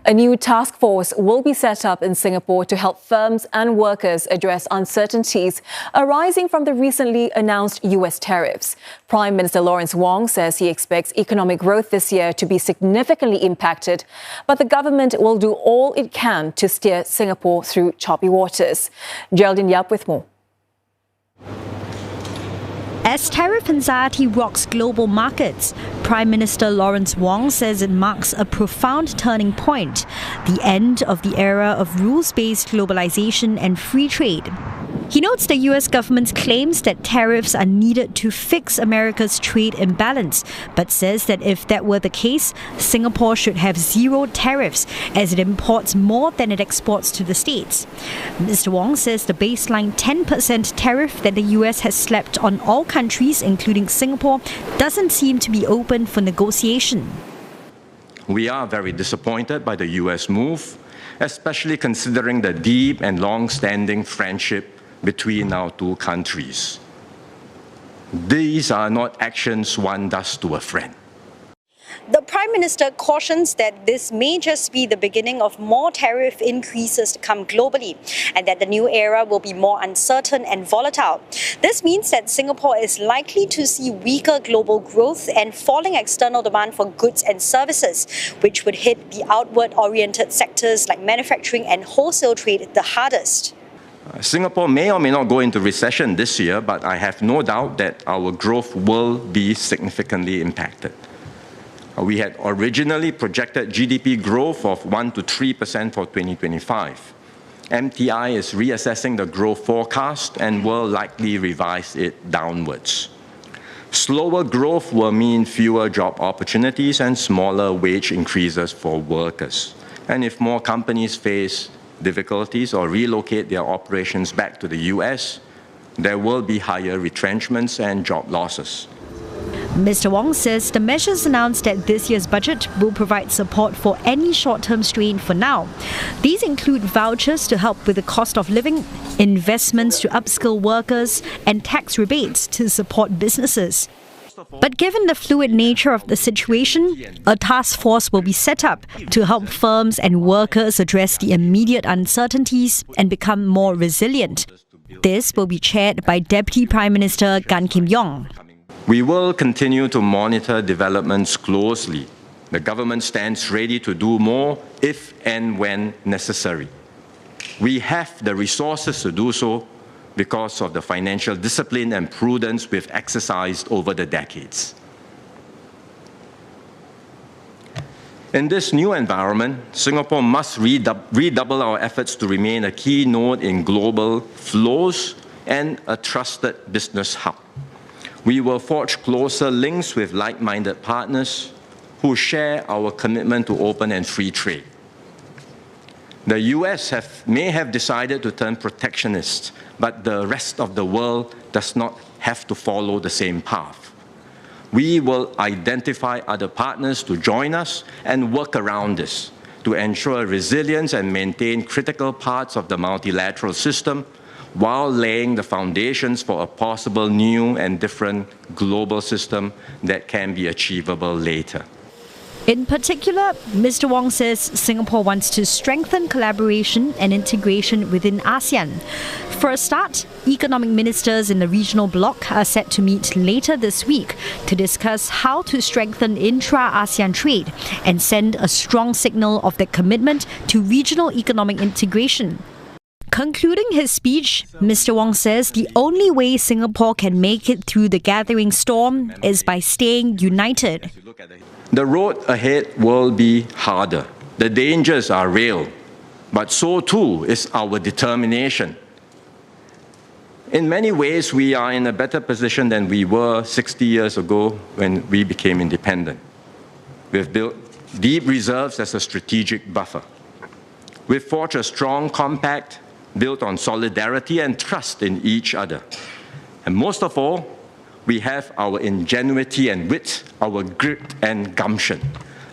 A new task force will be set up in Singapore to help firms and workers address uncertainties arising from the recently announced US tariffs. Prime Minister Lawrence Wong says he expects economic growth this year to be significantly impacted, but the government will do all it can to steer Singapore through choppy waters. Jeraldine Yap with more. As tariff anxiety rocks global markets, Prime Minister Lawrence Wong says it marks a profound turning point, the end of the era of rules-based globalization and free trade. He notes the US government's claims that tariffs are needed to fix America's trade imbalance, but says that if that were the case, Singapore should have zero tariffs as it imports more than it exports to the States. Mr. Wong says the baseline 10% tariff that the US has slapped on all countries, including Singapore, doesn't seem to be open for negotiation. We are very disappointed by the US move, especially considering the deep and long-standing friendship between our two countries. These are not actions one does to a friend. The Prime Minister cautions that this may just be the beginning of more tariff increases to come globally, and that the new era will be more uncertain and volatile. This means that Singapore is likely to see weaker global growth and falling external demand for goods and services, which would hit the outward-oriented sectors like manufacturing and wholesale trade the hardest. Singapore may or may not go into recession this year, but I have no doubt that our growth will be significantly impacted. We had originally projected GDP growth of 1 to 3% for 2025. MTI is reassessing the growth forecast and will likely revise it downwards. Slower growth will mean fewer job opportunities and smaller wage increases for workers. And if more companies face difficulties or relocate their operations back to the US, there will be higher retrenchments and job losses. Mr. Wong says the measures announced at this year's budget will provide support for any short-term strain for now. These include vouchers to help with the cost of living, investments to upskill workers, and tax rebates to support businesses. But given the fluid nature of the situation, a task force will be set up to help firms and workers address the immediate uncertainties and become more resilient. This will be chaired by Deputy Prime Minister Yong. We will continue to monitor developments closely. The government stands ready to do more if and when necessary. We have the resources to do so because of the financial discipline and prudence we've exercised over the decades. In this new environment, Singapore must redouble our efforts to remain a key node in global flows and a trusted business hub. We will forge closer links with like-minded partners who share our commitment to open and free trade. The US may have decided to turn protectionist, but the rest of the world does not have to follow the same path. We will identify other partners to join us and work around this to ensure resilience and maintain critical parts of the multilateral system while laying the foundations for a possible new and different global system that can be achievable later. In particular, Mr. Wong says Singapore wants to strengthen collaboration and integration within ASEAN. For a start, economic ministers in the regional bloc are set to meet later this week to discuss how to strengthen intra-ASEAN trade and send a strong signal of their commitment to regional economic integration. Concluding his speech, Mr. Wong says the only way Singapore can make it through the gathering storm is by staying united. The road ahead will be harder. The dangers are real, but so too is our determination. In many ways, we are in a better position than we were 60 years ago when we became independent. We've built deep reserves as a strategic buffer. We've forged a strong compact built on solidarity and trust in each other. And most of all, we have our ingenuity and wit, our grit and gumption,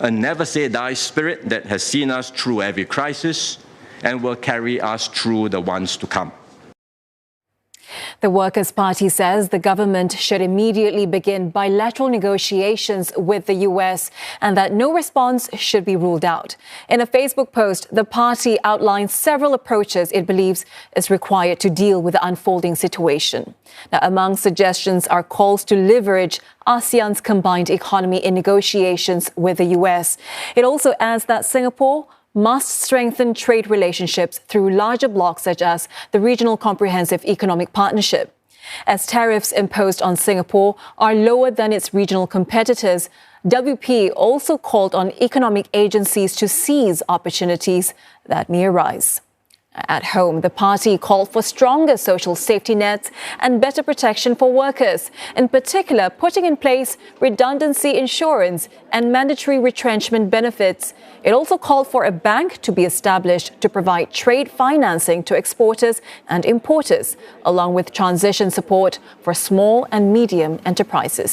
a never-say-die spirit that has seen us through every crisis and will carry us through the ones to come. The Workers' Party says the government should immediately begin bilateral negotiations with the U.S. and that no response should be ruled out. In a Facebook post, the party outlined several approaches it believes is required to deal with the unfolding situation. Now, among suggestions are calls to leverage ASEAN's combined economy in negotiations with the U.S. It also adds that Singapore must strengthen trade relationships through larger blocs such as the Regional Comprehensive Economic Partnership. As tariffs imposed on Singapore are lower than its regional competitors, WP also called on economic agencies to seize opportunities that may arise. At home, the party called for stronger social safety nets and better protection for workers, in particular putting in place redundancy insurance and mandatory retrenchment benefits. It also called for a bank to be established to provide trade financing to exporters and importers, along with transition support for small and medium enterprises.